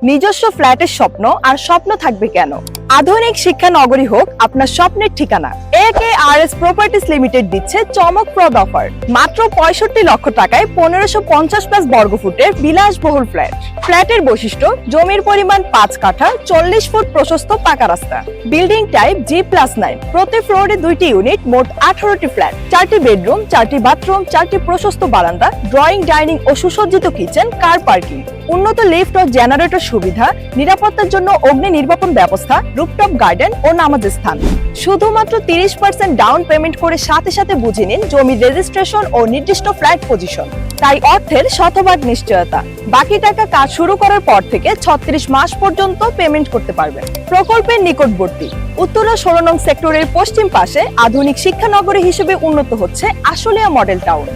নিজস্ব ফ্ল্যাটের স্বপ্ন আর স্বপ্ন থাকবে কেন? আধুনিক শিক্ষা নগরী হোক আপনার স্বপ্নের ঠিকানা। AKRS প্রপার্টিজ লিমিটেড দিচ্ছে চমকপ্রদ অফার। মাত্র 65 লক্ষ টাকায় 1550 প্লাস বর্গফুটের বিলাসবহুল ফ্ল্যাট। ফ্ল্যাটের বৈশিষ্ট্য: জমির পরিমাণ 5 কাঠা, 40 ফুট প্রশস্ত পাকা রাস্তা। Building type G+9। প্রতি ফ্লোরে 2টি ইউনিট, মোট 18টি ফ্ল্যাট। 4টি বেডরুম, 4টি বাথরুম, 4টি প্রশস্ত বারান্দা, ড্রয়িং, ডাইনিং ও সুসজ্জিত কিচেন, কার পার্কিং। উন্নত লিফট ও জেনারেটর সুবিধা, নিরাপত্তার জন্য অগ্নি নির্বাপন ব্যবস্থা, রুফটপ গার্ডেন ও নামাজ স্থান। শুধুমাত্র 30% ডাউন পেমেন্ট করে সাথে সাথে বুঝে নিন জমির রেজিস্ট্রেশন ও নির্দিষ্ট ফ্ল্যাট পজিশন। তাই অর্থের শতভাগ নিশ্চয়তা। বাকি টাকা কাজ শুরু করার পর থেকে 36 মাস পর্যন্ত পেমেন্ট করতে পারবেন। প্রকল্পের নিকটবর্তী উত্তরা 16 নং সেক্টরের পশ্চিম পাশে আধুনিক শিক্ষা নগরী হিসেবে উন্নত হচ্ছে আশুলিয়া মডেল টাউন।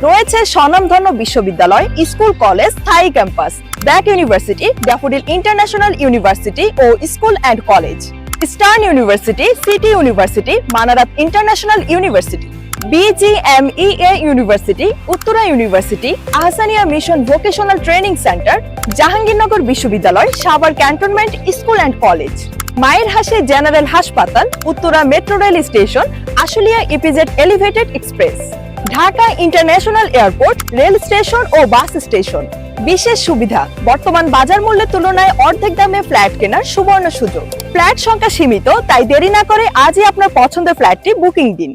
রয়েছে স্বনামধন্য বিশ্ববিদ্যালয়, স্কুল, কলেজ, স্থায়ী campus, BRAC University, Daffodil International University ও School and College, Eastern University, City University, Manarat International University, BGMEA University, Uttara University, Ahsania Mission Vocational Training Centre, Jahangirnagar বিশ্ববিদ্যালয়, Savar Cantonment School and College, মায়ের হাসি জেনারেল হাসপাতাল, Uttara metro rail station, Ashulia EPZ elevated express, Dhaka International Airport, rail station ও bus station. বিশেষ সুবিধা: বর্তমান বাজার মূল্যের তুলনায় অর্ধেক দামে ফ্ল্যাট কেনার সুবর্ণ সুযোগ। ফ্ল্যাট সংখ্যা সীমিত, তাই দেরি না করে আজই আপনার পছন্দের ফ্ল্যাটটি বুকিং দিন।